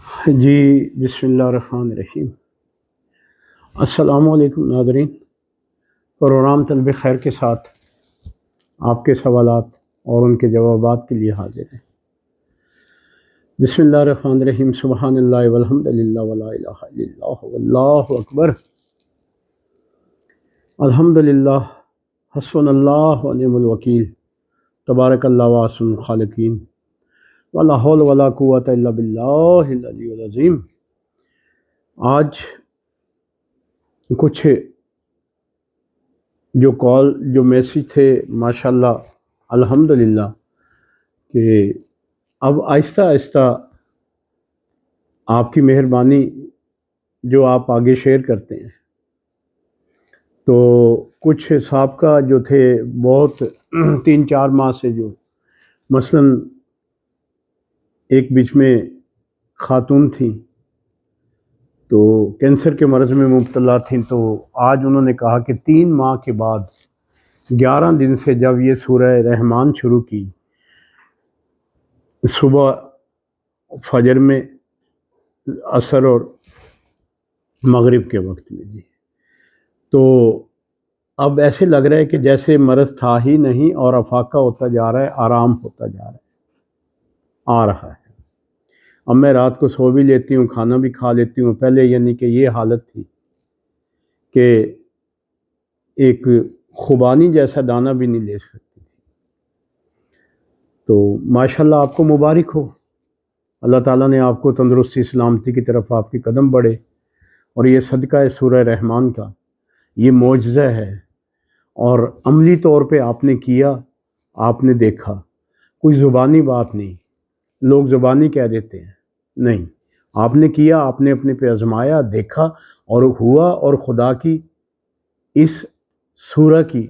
جی بسم اللہ الرحمن الرحیم۔ السلام علیکم ناظرین، پروگرام طلب خیر کے ساتھ آپ کے سوالات اور ان کے جوابات کے لیے حاضر ہیں۔ بسم اللہ الرحمن الرحیم۔ سبحان اللہ والحمد للہ ولا الہ الا اللہ واللہ اکبر۔ الحمد للہ، حسبنا اللہ ونعم الوکیل، تبارک اللہ واحسن الخالقین، ولا حول ولا قوۃ الا باللہ العلی العظیم۔ آج کچھ جو میسیج تھے ماشاءاللہ الحمدللہ کہ اب آہستہ آہستہ آپ کی مہربانی جو آپ آگے شیئر کرتے ہیں، تو کچھ سابقہ جو تھے بہت 3-4 ماہ سے، جو مثلاً ایک بیچ میں خاتون تھیں تو کینسر کے مرض میں مبتلا تھیں، تو آج انہوں نے کہا کہ 3 ماہ کے بعد 11 دن سے جب یہ سورہ رحمان شروع کی، صبح فجر میں، عصر اور مغرب کے وقت میں، جی تو اب ایسے لگ رہا ہے کہ جیسے مرض تھا ہی نہیں اور افاقہ ہوتا جا رہا ہے، آرام ہوتا جا رہا ہے، آ رہا ہے۔ اب میں رات کو سو بھی لیتی ہوں، کھانا بھی کھا لیتی ہوں۔ پہلے یعنی کہ یہ حالت تھی کہ ایک خوبانی جیسا دانہ بھی نہیں لے سکتی تھی۔ تو ماشاءاللہ آپ کو مبارک ہو، اللہ تعالیٰ نے آپ کو تندرستی سلامتی کی طرف آپ کے قدم بڑھے، اور یہ صدقہ سورہ رحمان کا یہ معجزہ ہے، اور عملی طور پہ آپ نے کیا، آپ نے دیکھا، کوئی زبانی بات نہیں۔ لوگ زبانی کہہ دیتے ہیں، نہیں، آپ نے کیا، آپ نے اپنے پہ آزمایا، دیکھا اور ہوا، اور خدا کی اس سورہ کی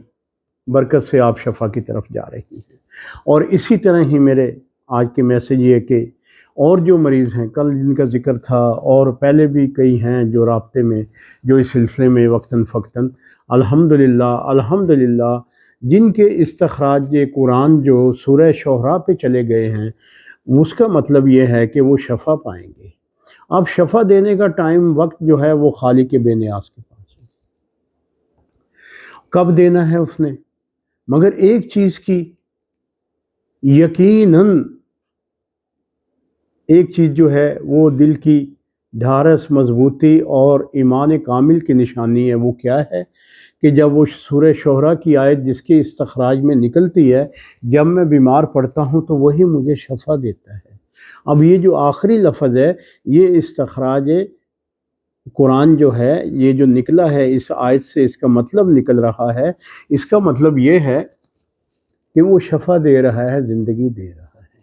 برکت سے آپ شفا کی طرف جا رہی ہیں۔ اور اسی طرح ہی میرے آج کے میسیج یہ ہے کہ اور جو مریض ہیں، کل جن کا ذکر تھا اور پہلے بھی کئی ہیں جو رابطے میں، جو اس سلسلے میں وقتاً فقتاً الحمدللہ جن کے استخراج قرآن جو سورہ شعراء پہ چلے گئے ہیں، اس کا مطلب یہ ہے کہ وہ شفا پائیں گے۔ اب شفا دینے کا ٹائم وقت جو ہے وہ خالق بے نیاز کے پاس ہے، کب دینا ہے اس نے۔ مگر ایک چیز کی یقیناً ایک چیز جو ہے وہ دل کی ڈھارس، مضبوطی اور ایمان کامل کی نشانی ہے۔ وہ کیا ہے کہ جب وہ سورہ شعراء کی آیت جس کے استخراج میں نکلتی ہے، جب میں بیمار پڑتا ہوں تو وہی مجھے شفا دیتا ہے۔ اب یہ جو آخری لفظ ہے، یہ استخراج قرآن جو ہے، یہ جو نکلا ہے اس آیت سے، اس کا مطلب نکل رہا ہے، اس کا مطلب یہ ہے کہ وہ شفا دے رہا ہے، زندگی دے رہا ہے۔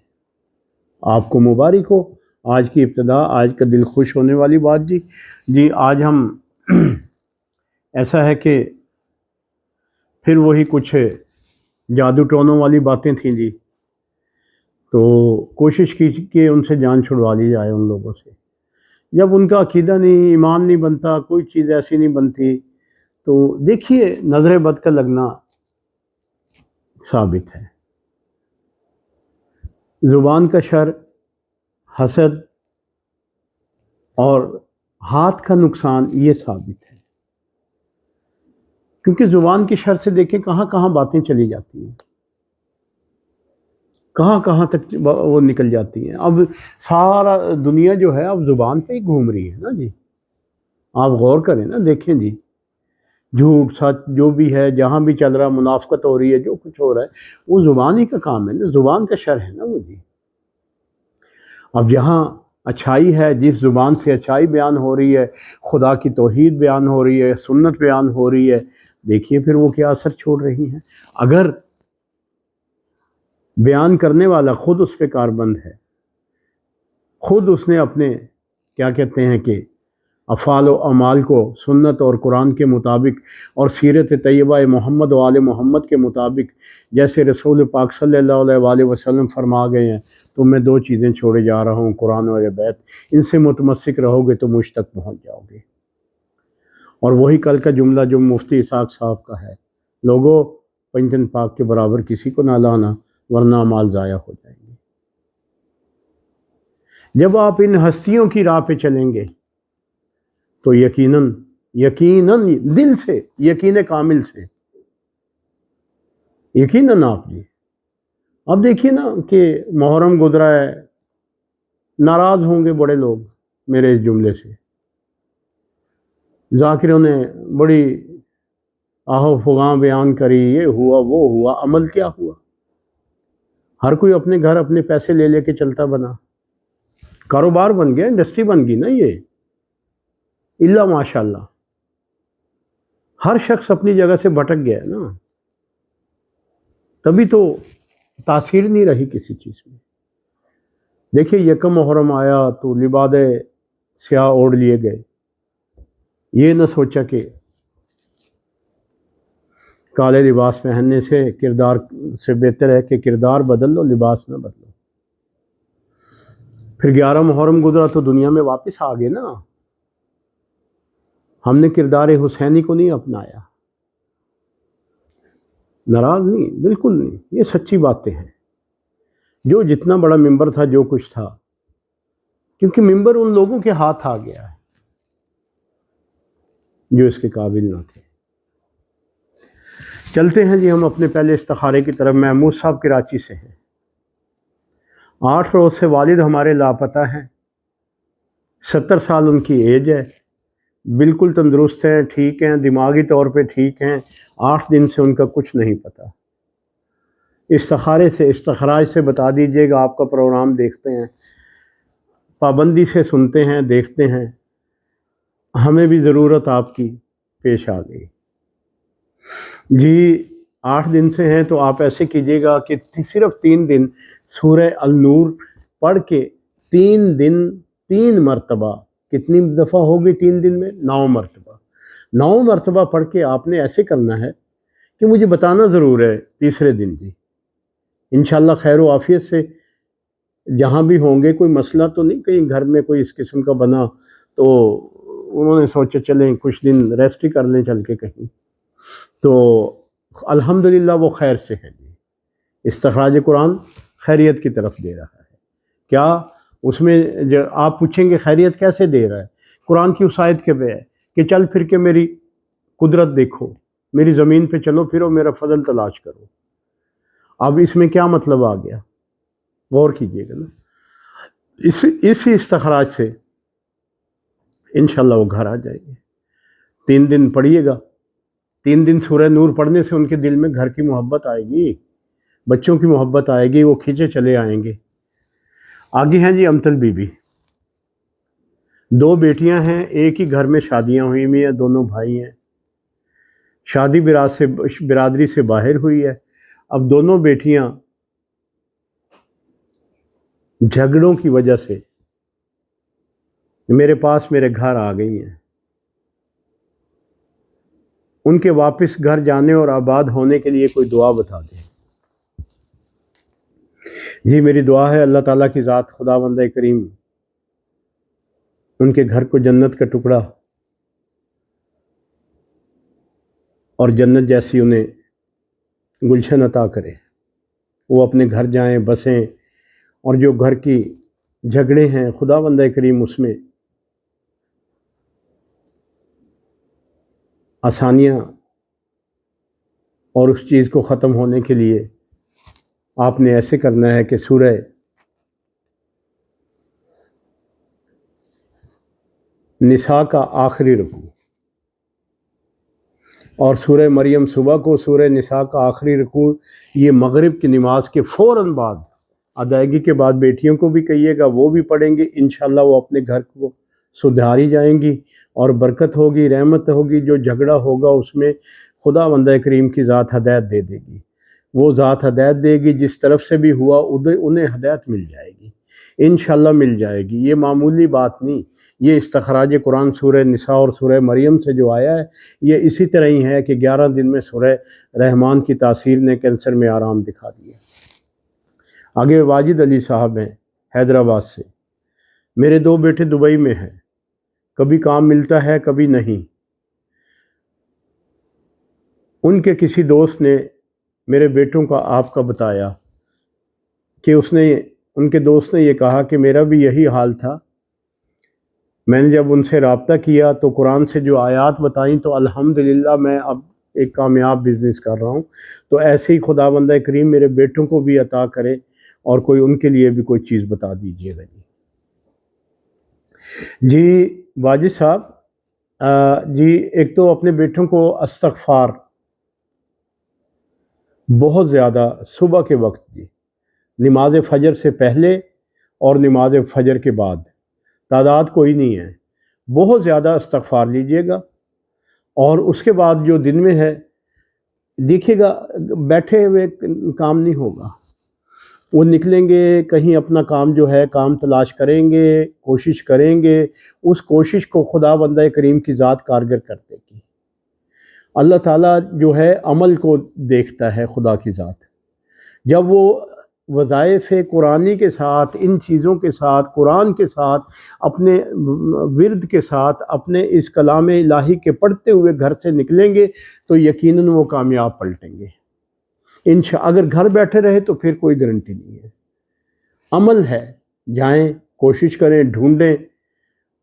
آپ کو مبارک ہو، آج کی ابتدا، آج کا دل خوش ہونے والی بات۔ جی آج ہم ایسا ہے کہ پھر وہی کچھ جادو ٹونوں والی باتیں تھیں جی، تو کوشش کی کہ ان سے جان چھڑوا لی جائے ان لوگوں سے۔ جب ان کا عقیدہ نہیں، ایمان نہیں بنتا، کوئی چیز ایسی نہیں بنتی، تو دیکھیے نظر بد کا لگنا ثابت ہے، زبان کا شر، حسد اور ہاتھ کا نقصان یہ ثابت ہے، کیونکہ زبان کی شر سے دیکھیں کہاں کہاں باتیں چلی جاتی ہیں، کہاں کہاں تک وہ نکل جاتی ہیں۔ اب سارا دنیا جو ہے اب زبان پہ ہی گھوم رہی ہے نا جی، آپ غور کریں نا، دیکھیں جی، جھوٹ سچ جو بھی ہے، جہاں بھی چل رہا، منافقت ہو رہی ہے، جو کچھ ہو رہا ہے وہ زبان ہی کا کام ہے نا، زبان کا شر ہے نا وہ جی۔ اب جہاں اچھائی ہے، جس زبان سے اچھائی بیان ہو رہی ہے، خدا کی توحید بیان ہو رہی ہے، سنت بیان ہو رہی ہے، دیکھیے پھر وہ کیا اثر چھوڑ رہی ہیں۔ اگر بیان کرنے والا خود اس پہ کاربند ہے، خود اس نے اپنے کیا کہتے ہیں کہ افعال و اعمال کو سنت اور قرآن کے مطابق اور سیرت طیبہ محمد و آل محمد کے مطابق، جیسے رسول پاک صلی اللہ علیہ وآلہ وسلم فرما گئے ہیں، تو میں 2 چیزیں چھوڑے جا رہا ہوں، قرآن و بیت، ان سے متمسک رہو گے تو مجھ تک پہنچ جاؤ گے۔ اور وہی کل کا جملہ جو مفتی اسحاق صاحب کا ہے، لوگوں پنجتن پاک کے برابر کسی کو نہ لانا ورنہ مال ضائع ہو جائیں گے۔ جب آپ ان ہستیوں کی راہ پہ چلیں گے تو یقیناً یقیناً دل سے، یقین کامل سے، یقیناً آپ جی اب دیکھیے نا کہ محرم گزرا ہے، ناراض ہوں گے بڑے لوگ میرے اس جملے سے، ذاکروں نے بڑی آہو فغاں بیان کری، یہ ہوا وہ ہوا، عمل کیا ہوا؟ ہر کوئی اپنے گھر اپنے پیسے لے لے کے چلتا بنا، کاروبار بن گیا، انڈسٹری بن گئی نا یہ، الا ماشاء اللہ ہر شخص اپنی جگہ سے بھٹک گیا ہے نا، تبھی تو تاثیر نہیں رہی کسی چیز میں۔ دیکھیے یکم محرم آیا تو لباد سیاہ اوڑھ لیے گئے، یہ نہ سوچا کہ کالے لباس پہننے سے کردار سے بہتر ہے کہ کردار بدل لو، لباس نہ بدلو۔ پھر 11 محرم گزرا تو دنیا میں واپس آ گئے نا، ہم نے کردار حسینی کو نہیں اپنایا، ناراض نہیں، بالکل نہیں، یہ سچی باتیں ہیں۔ جو جتنا بڑا ممبر تھا، جو کچھ تھا، کیونکہ ممبر ان لوگوں کے ہاتھ آ گیا ہے جو اس کے قابل نہ تھے۔ چلتے ہیں جی ہم اپنے پہلے استخارے کی طرف۔ محمود صاحب کراچی سے ہیں، 8 روز سے والد ہمارے لاپتہ ہیں، 70 سال ان کی ایج ہے، بالکل تندرست ہیں، ٹھیک ہیں، دماغی طور پہ ٹھیک ہیں، 8 دن سے ان کا کچھ نہیں پتہ۔ استخارے سے، استخراج سے بتا دیجئے گا، آپ کا پروگرام دیکھتے ہیں، پابندی سے سنتے ہیں، دیکھتے ہیں، ہمیں بھی ضرورت آپ کی پیش آ گئی جی۔ 8 دن سے ہیں تو آپ ایسے کیجئے گا کہ صرف 3 دن سورہ النور پڑھ کے 3 دن 3 مرتبہ، کتنی دفعہ ہوگی 3 دن میں؟ 9 مرتبہ، 9 مرتبہ پڑھ کے آپ نے ایسے کرنا ہے کہ مجھے بتانا ضرور ہے تیسرے دن جی، انشاءاللہ خیر و عافیت سے جہاں بھی ہوں گے۔ کوئی مسئلہ تو نہیں کہیں گھر میں کوئی اس قسم کا بنا تو انہوں نے سوچا چلیں کچھ دن ریسٹ ہی کر لیں چل کے کہیں، تو الحمدللہ وہ خیر سے ہے جی۔ استخراج قرآن خیریت کی طرف دے رہا ہے۔ کیا اس میں آپ پوچھیں گے خیریت کیسے دے رہا ہے؟ قرآن کی اس آیت کے پہ ہے کہ چل پھر کے میری قدرت دیکھو، میری زمین پہ چلو پھرو، میرا فضل تلاش کرو۔ اب اس میں کیا مطلب آ گیا؟ غور کیجئے گا نا، اسی استخراج سے انشاءاللہ وہ گھر آ جائیں گے۔ 3 دن پڑھیے گا، 3 دن سورہ نور پڑھنے سے ان کے دل میں گھر کی محبت آئے گی، بچوں کی محبت آئے گی، وہ کھینچے چلے آئیں گے۔ آگے ہیں جی امتل بی بی، 2 بیٹیاں ہیں، ایک ہی گھر میں شادیاں ہوئی ہوئی ہیں، دونوں بھائی ہیں، شادی برادری سے باہر ہوئی ہے۔ اب دونوں بیٹیاں جھگڑوں کی وجہ سے میرے پاس میرے گھر آ گئی ہیں۔ ان کے واپس گھر جانے اور آباد ہونے کے لیے کوئی دعا بتا دیں جی۔ میری دعا ہے اللہ تعالیٰ کی ذات خداوند کریم ان کے گھر کو جنت کا ٹکڑا اور جنت جیسی انہیں گلشن عطا کرے، وہ اپنے گھر جائیں، بسیں، اور جو گھر کی جھگڑے ہیں خداوند کریم اس میں آسانیاں، اور اس چیز کو ختم ہونے کے لیے آپ نے ایسے کرنا ہے کہ سورہ نساء کا آخری رکوع اور سورہ مریم صبح کو، سورہ نساء کا آخری رکوع یہ مغرب کی نماز کے فوراً بعد، ادائیگی کے بعد بیٹیوں کو بھی کہیے گا وہ بھی پڑھیں گے، انشاءاللہ وہ اپنے گھر کو سدھاری جائیں گی اور برکت ہوگی، رحمت ہوگی۔ جو جھگڑا ہوگا اس میں خداوند کریم کی ذات ہدایت دے دے گی، وہ ذات ہدایت دے گی، جس طرف سے بھی ہوا انہیں ہدایت مل جائے گی، انشاءاللہ مل جائے گی۔ یہ معمولی بات نہیں، یہ استخراج قرآن سورہ نساء اور سورہ مریم سے جو آیا ہے یہ اسی طرح ہی ہے کہ 11 دن میں سورہ رحمان کی تاثیر نے کینسر میں آرام دکھا دیا۔ آگے واجد علی صاحب ہیں حیدرآباد سے، میرے 2 بیٹے دبئی میں ہیں، کبھی کام ملتا ہے کبھی نہیں۔ ان کے کسی دوست نے میرے بیٹوں کا آپ کا بتایا کہ اس نے ان کے دوست نے یہ کہا کہ میرا بھی یہی حال تھا، میں نے جب ان سے رابطہ کیا تو قرآن سے جو آیات بتائیں تو الحمدللہ میں اب ایک کامیاب بزنس کر رہا ہوں۔ تو ایسے ہی خداوند کریم میرے بیٹوں کو بھی عطا کرے اور کوئی ان کے لیے بھی کوئی چیز بتا دیجیے گا۔ جی واجد صاحب، جی ایک تو اپنے بیٹوں کو استغفار بہت زیادہ صبح کے وقت، جی نماز فجر سے پہلے اور نماز فجر کے بعد، تعداد کوئی نہیں ہے، بہت زیادہ استغفار لیجئے گا۔ اور اس کے بعد جو دن میں ہے دیکھیے گا، بیٹھے ہوئے کام نہیں ہوگا، وہ نکلیں گے کہیں، اپنا کام جو ہے کام تلاش کریں گے، کوشش کریں گے، اس کوشش کو خدا بندہ کریم کی ذات کارگر کر دے گی۔ اللہ تعالیٰ جو ہے عمل کو دیکھتا ہے، خدا کی ذات جب وہ وظائف قرآنی کے ساتھ، ان چیزوں کے ساتھ، قرآن کے ساتھ، اپنے ورد کے ساتھ، اپنے اس کلام الہی کے پڑھتے ہوئے گھر سے نکلیں گے تو یقیناً وہ کامیاب پلٹیں گے اگر گھر بیٹھے رہے تو پھر کوئی گارنٹی نہیں ہے۔ عمل ہے، جائیں، کوشش کریں، ڈھونڈیں،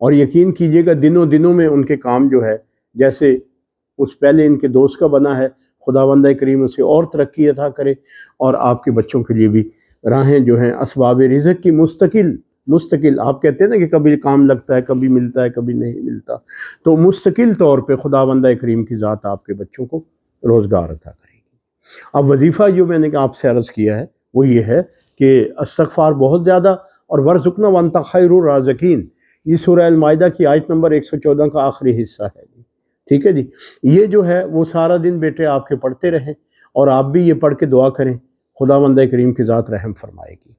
اور یقین کیجئے گا دنوں میں ان کے کام جو ہے جیسے اس پہلے ان کے دوست کا بنا ہے، خداوند کریم اسے اور ترقی عطا کرے، اور آپ کے بچوں کے لیے بھی راہیں جو ہیں اسباب رزق کی مستقل آپ کہتے ہیں نا کہ کبھی کام لگتا ہے، کبھی ملتا ہے، کبھی نہیں ملتا، تو مستقل طور پہ خداوند کریم کی ذات آپ کے بچوں کو روزگار عطا کرے گی۔ اب وظیفہ جو میں نے آپ سے عرض کیا ہے وہ یہ ہے کہ استغفار بہت زیادہ، اور ورزقنا وانت خیر الرازقین، یہ سورہ المائدہ کی آیت نمبر 114 کا آخری حصہ ہے جی، ٹھیک ہے جی۔ یہ جو ہے وہ سارا دن بیٹے آپ کے پڑھتے رہیں، اور آپ بھی یہ پڑھ کے دعا کریں، خداوند کریم کی ذات رحم فرمائے گی۔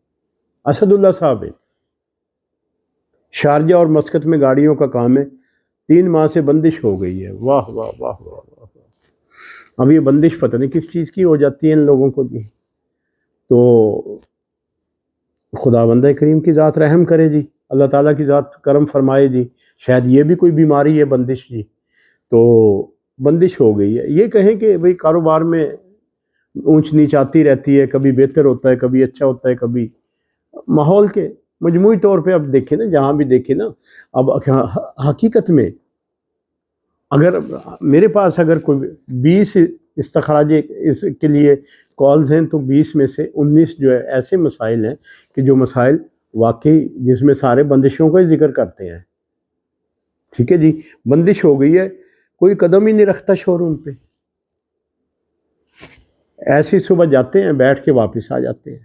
اسد اللہ صاحب شارجہ اور مسقط میں گاڑیوں کا کام ہے، 3 ماہ سے بندش ہو گئی ہے۔ واہ واہ واہ واہ واہ۔ اب یہ بندش پتہ نہیں کس چیز کی ہو جاتی ہے ان لوگوں کو جی، تو خداوند کریم کی ذات رحم کرے جی، اللہ تعالیٰ کی ذات کرم فرمائے جی، شاید یہ بھی کوئی بیماری ہے بندش جی، تو بندش ہو گئی ہے۔ یہ کہیں کہ بھئی کاروبار میں اونچ نیچ آتی رہتی ہے، کبھی بہتر ہوتا ہے، کبھی اچھا ہوتا ہے، کبھی ماحول کے مجموعی طور پہ اب دیکھیں نا، جہاں بھی دیکھیں نا، اب حقیقت میں اگر میرے پاس اگر کوئی 20 استخراج اس کے لیے کالز ہیں تو 20 میں سے 19 جو ہے ایسے مسائل ہیں کہ جو مسائل واقعی جس میں سارے بندشوں کا ہی ذکر کرتے ہیں، ٹھیک ہے جی۔ بندش ہو گئی ہے، کوئی قدم ہی نہیں رکھتا شو روم پہ، ایسی صبح جاتے ہیں بیٹھ کے واپس آ جاتے ہیں۔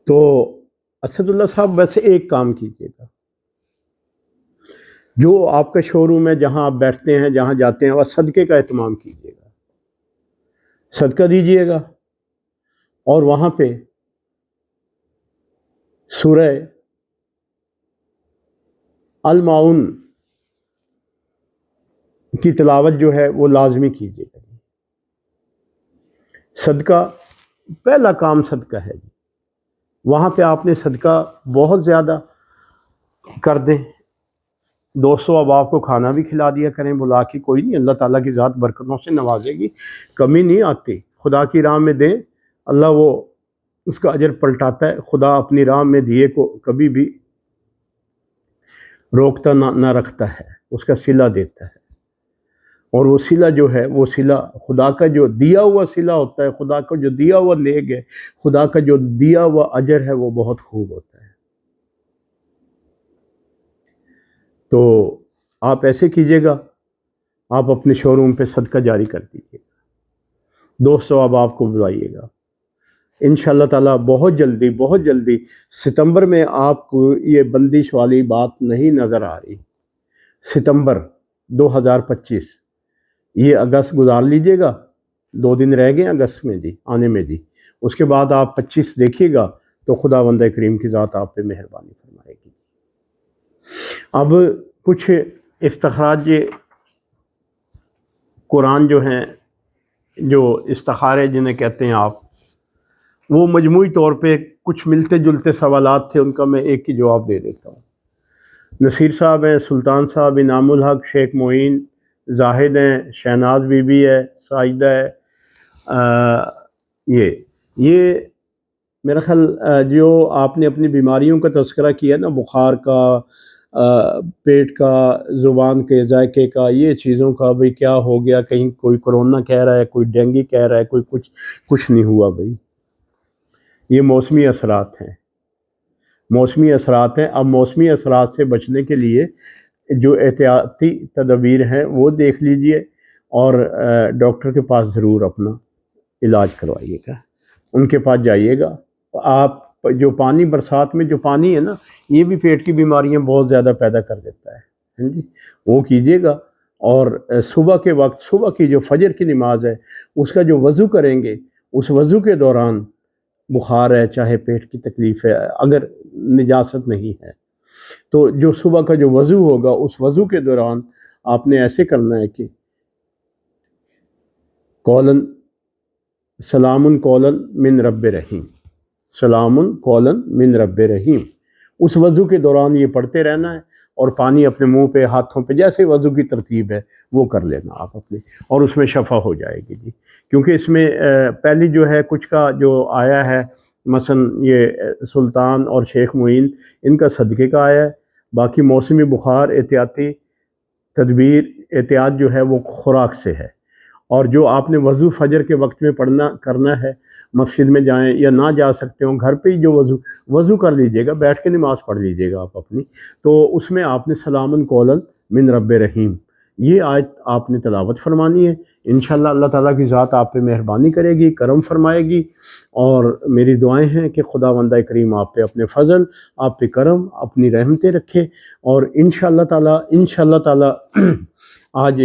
تو اسد اللہ صاحب ویسے ایک کام کیجیے گا، جو آپ کا شو روم ہے، جہاں آپ بیٹھتے ہیں، جہاں جاتے ہیں، وہ صدقے کا اہتمام کیجیے گا، صدقہ دیجیے گا، اور وہاں پہ سورہ المعون کی تلاوت جو ہے وہ لازمی کیجیے گا۔ صدقہ پہلا کام صدقہ ہے جی، وہاں پہ آپ نے صدقہ بہت زیادہ کر دیں، دوستوں اب آپ کو کھانا بھی کھلا دیا کریں بلا کے، کوئی نہیں، اللہ تعالیٰ کی ذات برکتوں سے نوازے گی، کمی نہیں آتی، خدا کی راہ میں دیں، اللہ وہ اس کا اجر پلٹاتا ہے، خدا اپنی راہ میں دیے کو کبھی بھی روکتا نہ رکھتا ہے، اس کا صلہ دیتا ہے، اور وہ صلہ جو ہے وہ صلہ خدا کا جو دیا ہوا صلہ ہوتا ہے، خدا کا جو دیا ہوا نیک ہے، خدا کا جو دیا ہوا اجر ہے وہ بہت خوب ہوتا ہے۔ تو آپ ایسے کیجئے گا، آپ اپنے شو روم پہ صدقہ جاری کر دیجیے گا، دوستوں اب آپ کو بلائیے گا انشاءاللہ تعالیٰ بہت جلدی ستمبر میں آپ کو یہ بندش والی بات نہیں نظر آ رہی، ستمبر 2025، یہ اگست گزار لیجئے گا، 2 دن رہ گئے اگست میں جی آنے میں جی، اس کے بعد آپ 25 دیکھیے گا تو خداوند کریم کی ذات آپ پہ مہربانی فرمائے گی۔ اب کچھ استخراج قرآن جو ہیں، جو استخارے جنہیں کہتے ہیں آپ، وہ مجموعی طور پہ کچھ ملتے جلتے سوالات تھے، ان کا میں ایک ہی جواب دے دیتا ہوں۔ نصیر صاحب ہیں، سلطان صاحب، انعام الحق، شیخ معین، زاہد ہیں، شہناز بی بی ہے، ساجدہ ہے، یہ میرا خیال جو آپ نے اپنی بیماریوں کا تذکرہ کیا نا، بخار کا، پیٹ کا، زبان کے ذائقے کا، یہ چیزوں کا، بھئی کیا ہو گیا، کہیں کوئی کرونا کہہ رہا ہے، کوئی ڈینگی کہہ رہا ہے، کوئی کچھ نہیں ہوا بھئی، یہ موسمی اثرات ہیں، موسمی اثرات ہیں۔ اب موسمی اثرات سے بچنے کے لیے جو احتیاطی تدابیر ہیں وہ دیکھ لیجئے، اور ڈاکٹر کے پاس ضرور اپنا علاج کروائیے گا، ان کے پاس جائیے گا۔ آپ جو پانی، برسات میں جو پانی ہے نا، یہ بھی پیٹ کی بیماریاں بہت زیادہ پیدا کر دیتا ہے جی، وہ کیجیے گا۔ اور صبح کے وقت، صبح کی جو فجر کی نماز ہے، اس کا جو وضو کریں گے، اس وضو کے دوران بخار ہے، چاہے پیٹ کی تکلیف ہے، اگر نجاست نہیں ہے تو جو صبح کا جو وضو ہوگا، اس وضو کے دوران آپ نے ایسے کرنا ہے کہ قولن سلام قولن من رب رحیم، سلام قولن من رب رحیم، اس وضو کے دوران یہ پڑھتے رہنا ہے، اور پانی اپنے منہ پہ، ہاتھوں پہ، جیسے وضو کی ترتیب ہے وہ کر لینا آپ اپنے، اور اس میں شفا ہو جائے گی جی۔ کیونکہ اس میں پہلی جو ہے کچھ کا جو آیا ہے، مثلا یہ سلطان اور شیخ معین، ان کا صدقے کا آیا ہے، باقی موسمی بخار احتیاطی تدبیر، احتیاط جو ہے وہ خوراک سے ہے۔ اور جو آپ نے وضو فجر کے وقت میں کرنا ہے، مسجد میں جائیں یا نہ جا سکتے ہوں، گھر پہ ہی جو وضو کر لیجئے گا، بیٹھ کے نماز پڑھ لیجئے گا آپ اپنی، تو اس میں آپ نے سلام قولا من رب رحیم، یہ آیت آپ نے تلاوت فرمانی ہے۔ انشاءاللہ اللہ تعالیٰ کی ذات آپ پہ مہربانی کرے گی، کرم فرمائے گی، اور میری دعائیں ہیں کہ خداوند کریم آپ پہ اپنے فضل، آپ پہ کرم، اپنی رحمتیں رکھے، اور انشاءاللہ تعالیٰ آج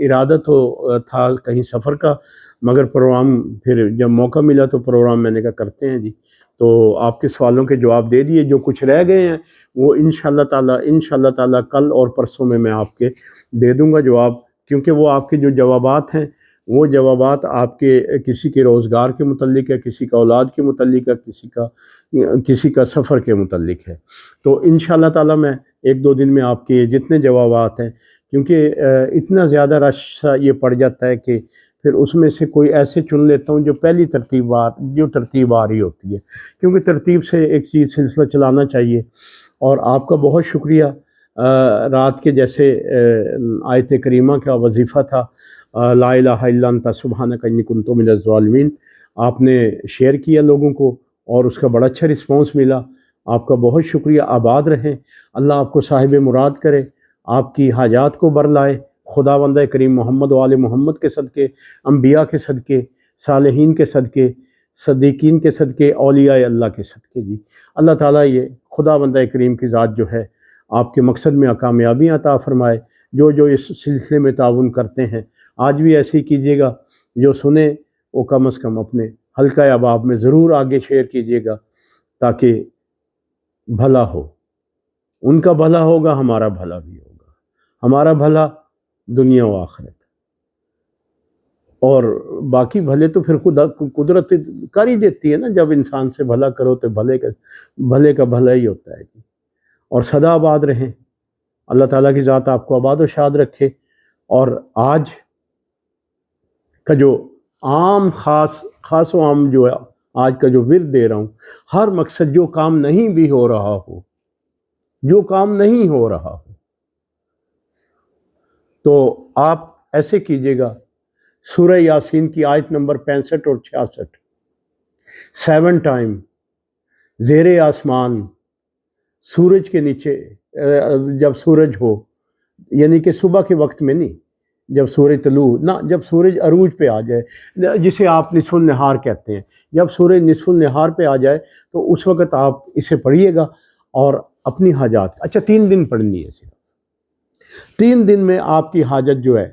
ارادہ تو تھا کہیں سفر کا، مگر پروگرام پھر جب موقع ملا تو پروگرام میں نے کہا کرتے ہیں جی، تو آپ کے سوالوں کے جواب دے دیے، جو کچھ رہ گئے ہیں وہ انشاءاللہ تعالیٰ کل اور پرسوں میں آپ کے دے دوں گا جواب، کیونکہ وہ آپ کے جو جوابات ہیں، وہ جوابات آپ کے کسی کے روزگار کے متعلق ہے، کسی کا اولاد کے متعلق ہے، کسی کا سفر کے متعلق ہے۔ تو انشاءاللہ تعالیٰ میں ایک دو دن میں آپ کے جتنے جوابات ہیں، کیونکہ اتنا زیادہ رش یہ پڑ جاتا ہے کہ پھر اس میں سے کوئی ایسے چن لیتا ہوں جو پہلی ترتیب آ رہی ہوتی ہے، کیونکہ ترتیب سے ایک چیز سلسلہ چلانا چاہیے۔ اور آپ کا بہت شکریہ، رات کے جیسے آیت کریمہ کا وظیفہ تھا، لا الہ الا انت سبحانک انی کنت من الظالمین، آپ نے شیئر کیا لوگوں کو، اور اس کا بڑا اچھا رسپانس ملا، آپ کا بہت شکریہ۔ آباد رہیں، اللہ آپ کو صاحب مراد کرے، آپ کی حاجات کو بر لائے، خداوند کریم محمد و آل محمد کے صدقے، انبیاء کے صدقے، صالحین کے صدقے، صدیقین کے صدقے، اولیاء اللہ کے صدقے جی۔ اللہ تعالیٰ یہ خداوند کریم کی ذات جو ہے آپ کے مقصد میں کامیابیاں عطا فرمائے۔ جو اس سلسلے میں تعاون کرتے ہیں، آج بھی ایسے ہی کیجیے گا، جو سنیں وہ کم از کم اپنے حلقہ احباب میں ضرور آگے شیئر کیجیے گا، تاکہ بھلا ہو، ان کا بھلا ہوگا، ہمارا بھلا بھی ہوگا، ہمارا بھلا دنیا و آخرت، اور باقی بھلے تو پھر خدا قدرت کر ہی دیتی ہے نا، جب انسان سے بھلا کرو تو بھلے کا بھلا ہی ہوتا ہے جی۔ اور سدا آباد رہیں، اللہ تعالیٰ کی ذات آپ کو آباد و شاد رکھے۔ اور آج کا جو عام خاص و عام جو ہے، آج کا جو ورد دے رہا ہوں، ہر مقصد جو کام نہیں بھی ہو رہا ہو، تو آپ ایسے کیجیے گا، سورہ یاسین کی آیت نمبر 65 اور 66 7 ٹائم زیر آسمان، سورج کے نیچے، جب سورج ہو، یعنی کہ صبح کے وقت میں نہیں، جب سورج طلوع نہ، جب سورج عروج پہ آ جائے، جسے آپ نصف النہار کہتے ہیں، جب سورج نصف النہار پہ آ جائے تو اس وقت آپ اسے پڑھیے گا، اور اپنی حاجات، اچھا 3 دن پڑھنی ہے صرف، 3 دن میں آپ کی حاجت جو ہے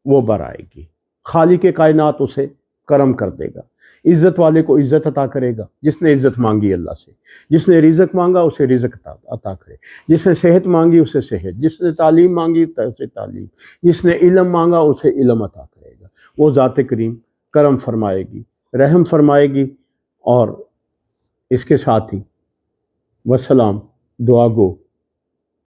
وہ بر آئے گی، خالق کائنات اسے کرم کر دے گا، عزت والے کو عزت عطا کرے گا، جس نے عزت مانگی اللہ سے، جس نے رزق مانگا اسے رزق عطا کرے، جس نے صحت مانگی اسے صحت، جس نے تعلیم مانگی اسے تعلیم، جس نے علم مانگا اسے علم عطا کرے گا۔ وہ ذات کریم کرم فرمائے گی، رحم فرمائے گی، اور اس کے ساتھ ہی وسلام، دعا گو۔